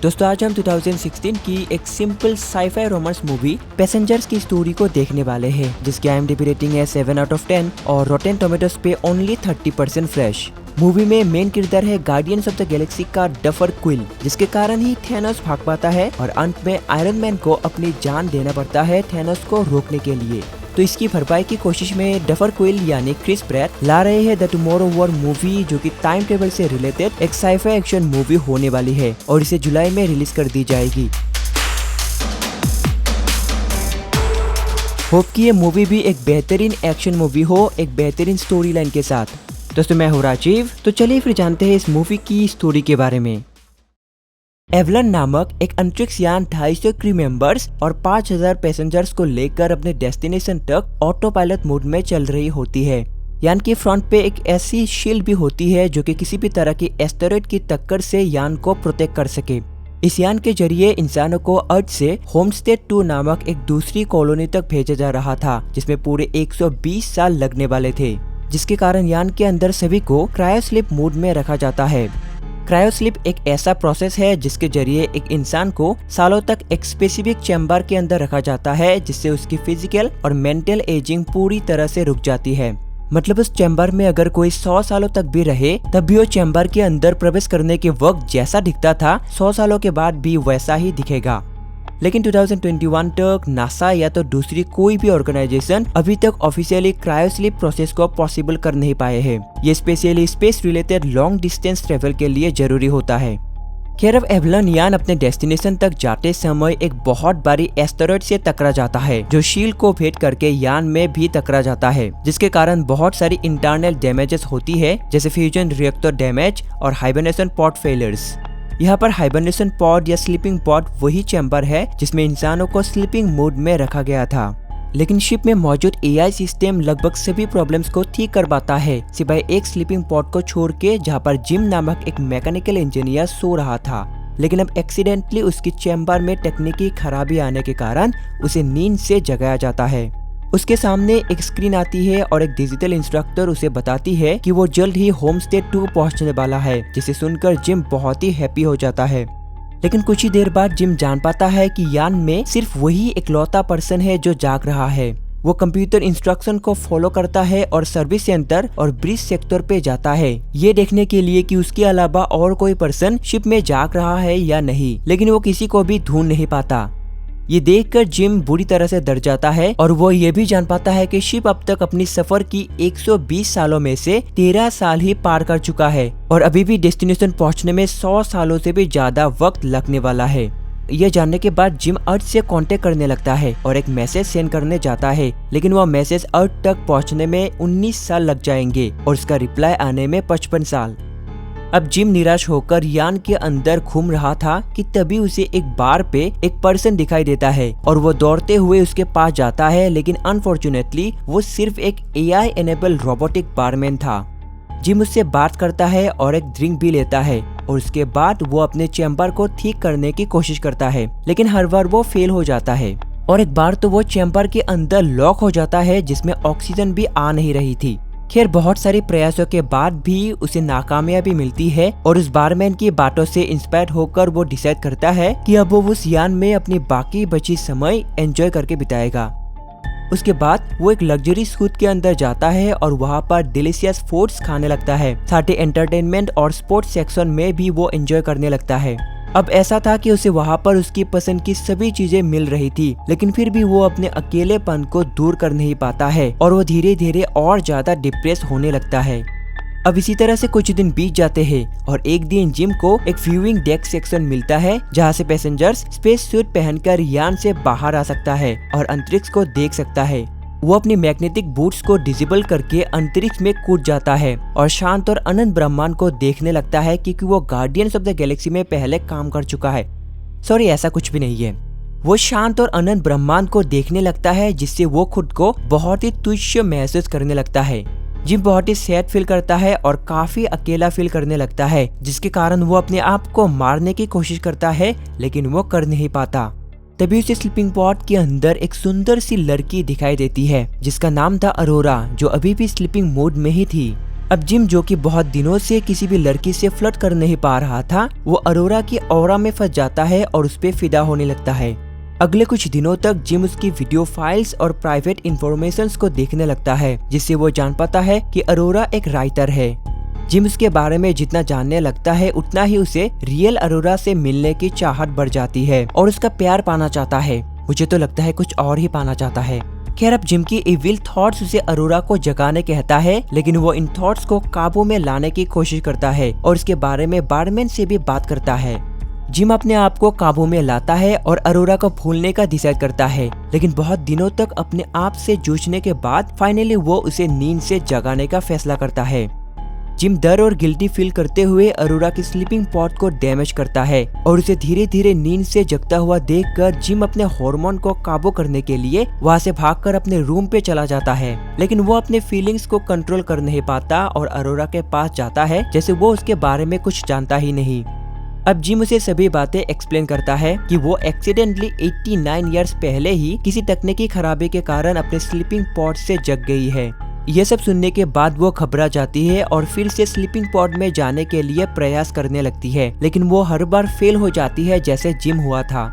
दोस्तों आज हम 2016 की एक simple sci-fi romance movie Passengers की स्टोरी को देखने वाले हैं, जिसकी IMDb रेटिंग है 7 आउट ऑफ 10 और रॉटेन टोमेटोज पे ओनली 30% फ्रेश। मूवी में मेन किरदार है गार्डियंस ऑफ द गैलेक्सी का डफर क्विल, जिसके कारण ही थैनोस भाग पाता है और अंत में आयरन मैन को अपनी जान देना पड़ता है थैनोस को रोकने के लिए। तो इसकी भरपाई की कोशिश में डफर क्विल यानी क्रिस प्रैट ला रहे हैं द टुमारो वॉर मूवी, जो कि टाइम टेबल से रिलेटेड एक साईफाई एक्शन मूवी होने वाली है और इसे जुलाई में रिलीज कर दी जाएगी। होप कि ये मूवी भी एक बेहतरीन एक्शन मूवी हो, एक बेहतरीन स्टोरी लाइन के साथ। दोस्तों मैं हूँ राजीव, तो चलिए फिर जानते हैं इस मूवी की स्टोरी के बारे में। एवलन नामक एक अंतरिक्ष यान 250 क्रू मेंबर्स और 5000 पैसेंजर्स को लेकर अपने डेस्टिनेशन तक ऑटो पायलट मोड में चल रही होती है। यान के फ्रंट पे एक ऐसी शील्ड भी होती है जो कि किसी भी तरह की एस्टेरॉयड की टक्कर से यान को प्रोटेक्ट कर सके। इस यान के जरिए इंसानों को अर्थ से होमस्टेड 2 नामक एक दूसरी कॉलोनी तक भेजा जा रहा था, जिसमें पूरे 120 साल लगने वाले थे, जिसके कारण यान के अंदर सभी को क्रायोस्लीप मोड में रखा जाता है। क्रायोस्लीप एक ऐसा प्रोसेस है जिसके जरिए एक इंसान को सालों तक एक स्पेसिफिक चैम्बर के अंदर रखा जाता है, जिससे उसकी फिजिकल और मेंटल एजिंग पूरी तरह से रुक जाती है। मतलब उस चैम्बर में अगर कोई 100 सालों तक भी रहे तब भी वो चैम्बर के अंदर प्रवेश करने के वक्त जैसा दिखता था 100 सालों के बाद भी वैसा ही दिखेगा। लेकिन 2021 तक नासा या तो दूसरी कोई भी ऑर्गेनाइजेशन अभी तक ऑफिशियली क्रायोस्लीप प्रोसेस को पॉसिबल कर नहीं पाए हैं। ये specially space related long distance travel के लिए जरूरी होता है। खैर अब एवलन यान अपने डेस्टिनेशन तक जाते समय एक बहुत बड़ी एस्टेरॉयड से टकरा जाता है, जो शील्ड को भेद करके यान में भी टकरा जाता है, जिसके कारण बहुत सारी इंटरनल डैमेजेस होती है, जैसे फ्यूजन रिएक्टर डैमेज और हाइबरनेशन पॉड फेलियर्स। यहाँ पर हाइबरनेशन पॉड या स्लीपिंग पॉड वही चैम्बर है जिसमें इंसानों को स्लीपिंग मोड में रखा गया था। लेकिन शिप में मौजूद AI सिस्टम लगभग सभी प्रॉब्लम्स को ठीक कर पाता है, सिवाय एक स्लीपिंग पॉड को छोड़ के, जहाँ पर जिम नामक एक मैकेनिकल इंजीनियर सो रहा था। लेकिन अब एक्सीडेंटली उसकी चैम्बर में तकनीकी खराबी आने के कारण उसे नींद से जगाया जाता है। उसके सामने एक स्क्रीन आती है और एक डिजिटल इंस्ट्रक्टर उसे बताती है कि वो जल्द ही होमस्टेड 2 पहुंचने वाला है, जिसे सुनकर जिम बहुत ही हैप्पी हो जाता है। लेकिन कुछ ही देर बाद जिम जान पाता है कि यान में सिर्फ वही इकलौता पर्सन है जो जाग रहा है। वो कंप्यूटर इंस्ट्रक्शन को फॉलो करता है और सर्विस सेंटर और ब्रिज सेक्टर पे जाता है, ये देखने के लिए कि उसके अलावा और कोई पर्सन शिप में जाग रहा है या नहीं। लेकिन वो किसी को भी ढूंढ नहीं पाता। ये देखकर जिम बुरी तरह से डर जाता है और वो ये भी जान पाता है कि शिप अब तक अपनी सफर की 120 सालों में से 13 साल ही पार कर चुका है और अभी भी डेस्टिनेशन पहुंचने में 100 सालों से भी ज्यादा वक्त लगने वाला है। यह जानने के बाद जिम अर्थ से कांटेक्ट करने लगता है और एक मैसेज सेंड करने जाता है, लेकिन वह मैसेज अर्थ तक पहुंचने में 19 साल लग जाएंगे और उसका रिप्लाई आने में 55 साल। अब जिम निराश होकर यान के अंदर घूम रहा था कि तभी उसे एक बार पे एक पर्सन दिखाई देता है और वो दौड़ते हुए उसके पास जाता है, लेकिन अनफॉर्चुनेटली वो सिर्फ एक AI एनेबल रोबोटिक बारमैन था। जिम उससे बात करता है और एक ड्रिंक भी लेता है और उसके बाद वो अपने चैम्बर को ठीक करने की कोशिश करता है, लेकिन हर बार वो फेल हो जाता है और एक बार तो वो चैम्बर के अंदर लॉक हो जाता है, जिसमें ऑक्सीजन भी आ नहीं रही थी। खैर बहुत सारे प्रयासों के बाद भी उसे नाकामयाबी मिलती है और उस बारमैन की बातों से इंस्पायर होकर वो डिसाइड करता है कि अब वो उस यान में अपनी बाकी बची समय एंजॉय करके बिताएगा। उसके बाद वो एक लग्जरी सूट के अंदर जाता है और वहाँ पर डिलीशियस फूड्स खाने लगता है, साथ ही एंटरटेनमेंट और स्पोर्ट्स सेक्शन में भी वो एंजॉय करने लगता है। अब ऐसा था कि उसे वहाँ पर उसकी पसंद की सभी चीजें मिल रही थी, लेकिन फिर भी वो अपने अकेलेपन को दूर कर नहीं पाता है और वो धीरे धीरे और ज्यादा डिप्रेस होने लगता है। अब इसी तरह से कुछ दिन बीत जाते हैं और एक दिन जिम को एक व्यूइंग डेक सेक्शन मिलता है, जहाँ से पैसेंजर्स स्पेस सूट पहनकर यान से बाहर आ सकता है और अंतरिक्ष को देख सकता है। वो अपनी मैग्नेटिक बूट्स को डिसेबल करके अंतरिक्ष में कूद जाता है और शांत और अनंत ब्रह्मांड को देखने लगता है, क्योंकि वो गार्डियंस ऑफ द गैलेक्सी में पहले काम कर चुका है। सॉरी, ऐसा कुछ भी नहीं है। वो शांत और अनंत ब्रह्मांड को देखने लगता है, जिससे वो खुद को बहुत ही तुच्छ महसूस करने लगता है। जिम बहुत ही सैड फील करता है और काफी अकेला फील करने लगता है, जिसके कारण वो अपने आप को मारने की कोशिश करता है, लेकिन वो कर नहीं पाता। तभी उसे स्लीपिंग पॉड के अंदर एक सुंदर सी लड़की दिखाई देती है, जिसका नाम था अरोरा, जो अभी भी स्लीपिंग मोड में ही थी। अब जिम, जो कि बहुत दिनों से किसी भी लड़की से फ्लर्ट कर नहीं पा रहा था, वो अरोरा की ऑरा में फंस जाता है और उस पे फिदा होने लगता है। अगले कुछ दिनों तक जिम उसकी वीडियो फाइल्स और प्राइवेट इंफॉर्मेशंस को देखने लगता है, जिससे वो जान पाता है कि अरोरा एक राइटर है। जिम उसके बारे में जितना जानने लगता है, उतना ही उसे रियल अरोरा से मिलने की चाहत बढ़ जाती है और उसका प्यार पाना चाहता है। मुझे तो लगता है कुछ और ही पाना चाहता है। खैर, अब जिम की इविल थॉट्स उसे अरोरा को जगाने कहता है, लेकिन वो इन थॉट्स को काबू में लाने की कोशिश करता है और इसके बारे में बारमैन से भी बात करता है। जिम अपने आप को काबू में लाता है और अरोरा को भूलने का डिसाइड करता है, लेकिन बहुत दिनों तक अपने आप से जूझने के बाद फाइनली वो उसे नींद से जगाने का फैसला करता है। जिम डर और गिल्टी फील करते हुए अरोरा की स्लीपिंग पॉड को डैमेज करता है और उसे धीरे धीरे नींद से जगता हुआ देखकर जिम अपने हार्मोन को काबू करने के लिए वहां से भागकर अपने रूम पे चला जाता है, लेकिन वो अपने फीलिंग्स को कंट्रोल कर नहीं पाता और अरोरा के पास जाता है जैसे वो उसके बारे में कुछ जानता ही नहीं। अब जिम उसे सभी बातें एक्सप्लेन करता है कि वो एक्सीडेंटली 89 इयर्स पहले ही किसी तकनीकी खराबी के कारण अपने स्लीपिंग पॉड से जग गई है। यह सब सुनने के बाद वो घबरा जाती है और फिर से स्लीपिंग पॉड में जाने के लिए प्रयास करने लगती है, लेकिन वो हर बार फेल हो जाती है जैसे जिम हुआ था।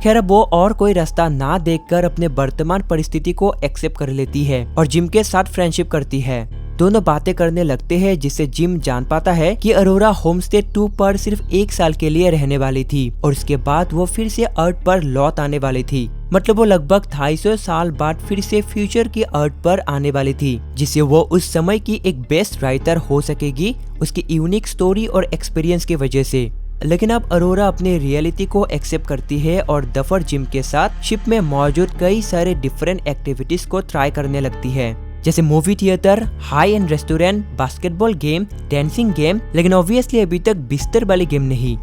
खैर, अब वो और कोई रास्ता ना देखकर अपने वर्तमान परिस्थिति को एक्सेप्ट कर लेती है और जिम के साथ फ्रेंडशिप करती है। दोनों बातें करने लगते हैं, जिससे जिम जान पाता है कि अरोरा होमस्टे 2 पर सिर्फ 1 साल के लिए रहने वाली थी और उसके बाद वो फिर से अर्थ पर लौट आने वाली थी। मतलब वो लगभग 250 साल बाद फिर से फ्यूचर की अर्थ पर आने वाली थी, जिससे वो उस समय की एक बेस्ट राइटर हो सकेगी उसकी यूनिक स्टोरी और एक्सपीरियंस की वजह से। लेकिन अब अरोरा अपने रियलिटी को एक्सेप्ट करती है और डफर जिम के साथ शिप में मौजूद कई सारे डिफरेंट एक्टिविटीज को ट्राई करने लगती है, जैसे movie theatre, high and restaurant, basketball game, dancing game, लेकिन ऑब्वियसली अभी तक बिस्तर वाली गेम नहीं।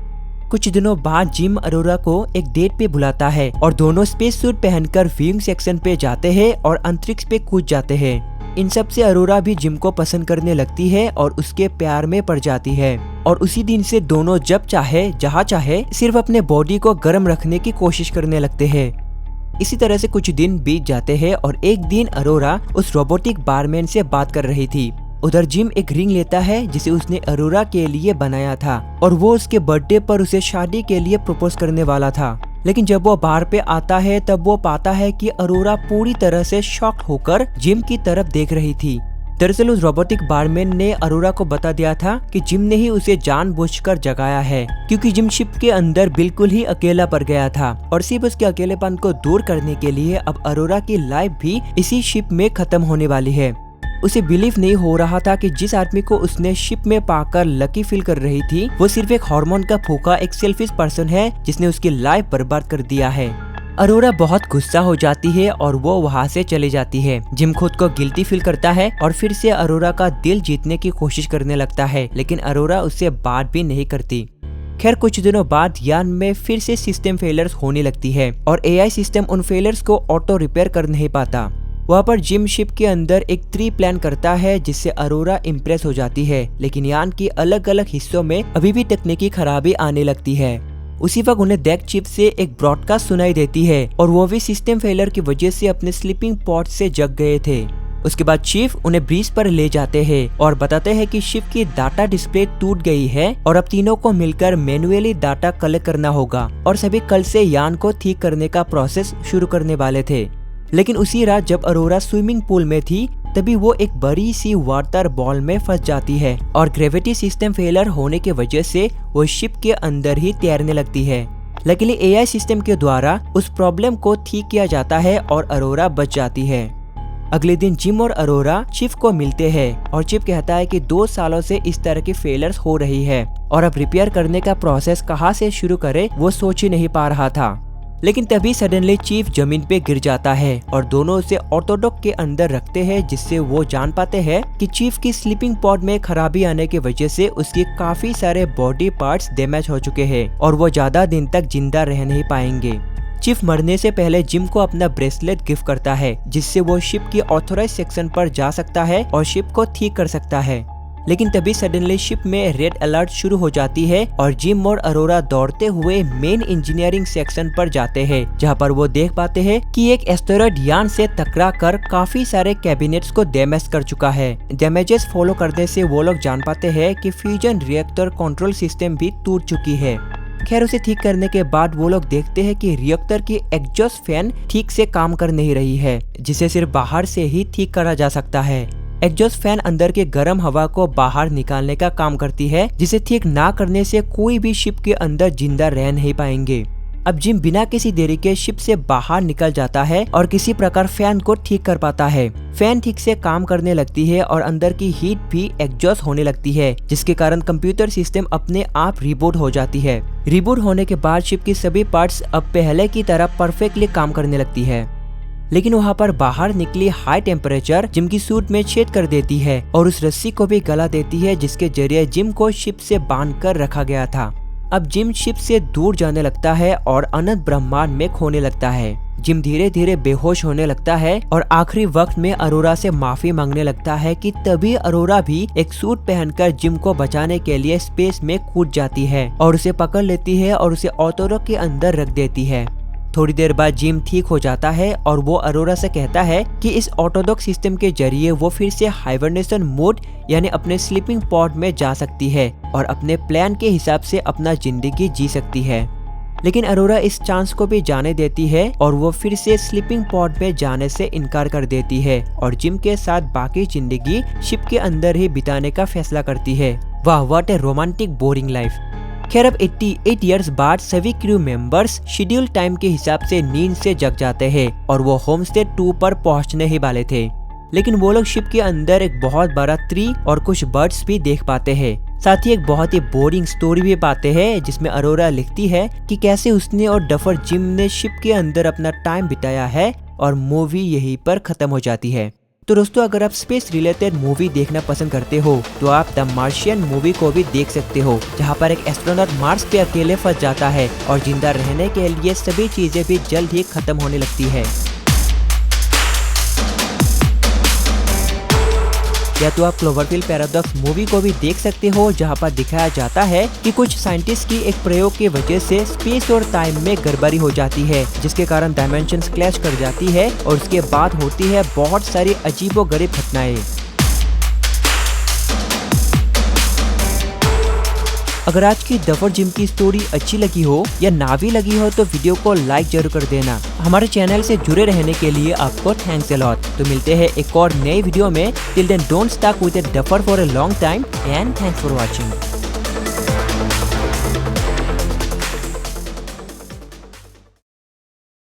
कुछ दिनों बाद जिम अरोरा को एक डेट पे बुलाता है और दोनों स्पेस सूट पहनकर व्यूइंग सेक्शन पे जाते हैं और अंतरिक्ष पे कूद जाते हैं। इन सब से अरोरा भी जिम को पसंद करने लगती है और उसके प्यार में पड़ जाती है और उसी दिन से दोनों जब चाहे जहाँ चाहे सिर्फ अपने बॉडी को गर्म रखने की कोशिश करने लगते हैं। इसी तरह से कुछ दिन बीत जाते हैं और एक दिन अरोरा उस रोबोटिक बारमैन से बात कर रही थी। उधर जिम एक रिंग लेता है जिसे उसने अरोरा के लिए बनाया था और वो उसके बर्थडे पर उसे शादी के लिए प्रपोज करने वाला था। लेकिन जब वो बार पे आता है तब वो पाता है कि अरोरा पूरी तरह से शॉक्ड होकर जिम की तरफ देख रही थी। दरअसल उस रोबोटिक बारमैन ने अरोरा को बता दिया था कि जिम ने ही उसे जानबूझकर जगाया है, क्योंकि जिम शिप के अंदर बिल्कुल ही अकेला पड़ गया था और सिर्फ उसके अकेलेपन को दूर करने के लिए अब अरोरा की लाइफ भी इसी शिप में खत्म होने वाली है। उसे बिलीव नहीं हो रहा था कि जिस आदमी को उसने शिप में पाकर लकी फील कर रही थी, वो सिर्फ एक हार्मोन का फूका एक सेल्फिश पर्सन है जिसने उसकी लाइफ बर्बाद कर दिया है। अरोरा बहुत गुस्सा हो जाती है और वो वहाँ से चली जाती है। जिम खुद को गिल्टी फील करता है और फिर से अरोरा का दिल जीतने की कोशिश करने लगता है, लेकिन अरोरा उससे बात भी नहीं करती। खैर, कुछ दिनों बाद यान में फिर से सिस्टम फेलियर्स होने लगती है और एआई सिस्टम उन फेलियर्स को ऑटो रिपेयर कर नहीं पाता। वहाँ पर जिम शिप के अंदर एक ट्री प्लान करता है जिससे अरोरा इम्प्रेस हो जाती है, लेकिन यान की अलग अलग हिस्सों में अभी भी तकनीकी खराबी आने लगती है। उसी वक्त उन्हें डेक चिप से एक ब्रॉडकास्ट सुनाई देती है और वो भी सिस्टम फेलियर की वजह से अपने स्लीपिंग पॉड से जग गए थे। उसके बाद चीफ उन्हें ब्रिज पर ले जाते हैं और बताते हैं कि शिप की डाटा डिस्प्ले टूट गई है और अब तीनों को मिलकर मैन्युअली डाटा कलेक्ट करना होगा और सभी कल से यान को ठीक करने का प्रोसेस शुरू करने वाले थे। लेकिन उसी रात जब अरोरा स्विमिंग पूल में थी, तभी वो एक बड़ी सी वाटर बॉल में फंस जाती है और ग्रेविटी सिस्टम फेलियर होने की वजह से वो शिप के अंदर ही तैरने लगती है। लकीली एआई सिस्टम के द्वारा उस प्रॉब्लम को ठीक किया जाता है और अरोरा बच जाती है। अगले दिन जिम और अरोरा चिफ को मिलते हैं और चिफ कहता है कि 2 सालों से इस तरह की फेलियर्स हो रही है और अब रिपेयर करने का प्रोसेस कहाँ से शुरू करे वो सोच ही नहीं पा रहा था। लेकिन तभी सडनली चीफ जमीन पे गिर जाता है और दोनों उसे ऑर्थोडॉक के अंदर रखते हैं, जिससे वो जान पाते हैं कि चीफ की स्लीपिंग पॉड में खराबी आने की वजह से उसके काफी सारे बॉडी पार्ट्स डैमेज हो चुके हैं और वो ज्यादा दिन तक जिंदा रह नहीं पाएंगे। चीफ मरने से पहले जिम को अपना ब्रेसलेट गिफ्ट करता है, जिससे वो शिप की ऑथोराइज सेक्शन पर जा सकता है और शिप को ठीक कर सकता है। लेकिन तभी सडनली शिप में रेड अलर्ट शुरू हो जाती है और जिम और अरोरा दौड़ते हुए मेन इंजीनियरिंग सेक्शन पर जाते हैं, जहां पर वो देख पाते हैं कि एक एस्टेरॉयड यान से टकराकर काफी सारे कैबिनेट्स को डैमेज कर चुका है। डैमेजेस फॉलो करने से वो लोग जान पाते हैं कि फ्यूजन रिएक्टर कंट्रोल सिस्टम भी टूट चुकी है। खैर उसे ठीक करने के बाद वो लोग देखते हैं कि रिएक्टर की एग्जॉस्ट फैन ठीक से काम कर नहीं रही है, जिसे सिर्फ बाहर से ही ठीक करा जा सकता है। एग्जॉस्ट फैन अंदर के गर्म हवा को बाहर निकालने का काम करती है, जिसे ठीक ना करने से कोई भी शिप के अंदर जिंदा रह नहीं पाएंगे। अब जिम बिना किसी देरी के शिप से बाहर निकल जाता है और किसी प्रकार फैन को ठीक कर पाता है। फैन ठीक से काम करने लगती है और अंदर की हीट भी एग्जॉस्ट होने लगती है, जिसके कारण कंप्यूटर सिस्टम अपने आप रिबूट हो जाती है। रिबूट होने के बाद शिप की सभी पार्ट्स अब पहले की तरह परफेक्टली काम करने लगती है। लेकिन वहाँ पर बाहर निकली हाई टेम्परेचर जिम की सूट में छेद कर देती है और उस रस्सी को भी गला देती है, जिसके जरिए जिम को शिप से बांध कर रखा गया था। अब जिम शिप से दूर जाने लगता है और अनंत ब्रह्मांड में खोने लगता है। जिम धीरे धीरे बेहोश होने लगता है और आखिरी वक्त में अरोरा से माफी मांगने लगता है कि तभी अरोरा भी एक सूट पहनकर जिम को बचाने के लिए स्पेस में कूद जाती है और उसे पकड़ लेती है और उसे ऑटोरोक के अंदर रख देती है। थोड़ी देर बाद जिम ठीक हो जाता है और वो अरोरा से कहता है कि इस ऑटोडॉक सिस्टम के जरिए वो फिर से हाइबरनेशन मोड यानी अपने स्लीपिंग पॉड में जा सकती है और अपने प्लान के हिसाब से अपना जिंदगी जी सकती है। लेकिन अरोरा इस चांस को भी जाने देती है और वो फिर से स्लीपिंग पॉड में जाने से इनकार कर देती है और जिम के साथ बाकी जिंदगी शिप के अंदर ही बिताने का फैसला करती है। वाह, what A romantic boring life. खैर अब 88 इयर्स बाद सभी क्रू मेंबर्स शेड्यूल टाइम के हिसाब से नींद से जग जाते हैं और वो होमस्टे 2 पर पहुंचने ही वाले थे। लेकिन वो लोग शिप के अंदर एक बहुत बड़ा ट्री और कुछ बर्ड्स भी देख पाते हैं। साथ ही एक बहुत ही बोरिंग स्टोरी भी पाते हैं, जिसमें अरोरा लिखती है कि कैसे उसने और डफर जिम ने शिप के अंदर अपना टाइम बिताया है और मूवी यहीं पर खत्म हो जाती है। तो दोस्तों, अगर आप स्पेस रिलेटेड मूवी देखना पसंद करते हो तो आप द मार्शियन मूवी को भी देख सकते हो, जहां पर एक एस्ट्रोनॉट मार्स पे अकेले फंस जाता है और जिंदा रहने के लिए सभी चीजें भी जल्द ही खत्म होने लगती है। या तो आप क्लोवरफील्ड पैराडॉक्स मूवी को भी देख सकते हो, जहां पर दिखाया जाता है कि कुछ साइंटिस्ट की एक प्रयोग की वजह से स्पेस और टाइम में गड़बड़ी हो जाती है, जिसके कारण डायमेंशंस क्लैश कर जाती है और उसके बाद होती है बहुत सारी अजीबोगरीब घटनाएं। अगर आज की डफर जिम की स्टोरी अच्छी लगी हो या ना भी लगी हो तो वीडियो को लाइक जरूर कर देना। हमारे चैनल से जुड़े रहने के लिए आपको थैंक्स अ लॉट। तो मिलते हैं एक और नई वीडियो में। Till then don't stuck with a duffer for a long time and thanks for watching.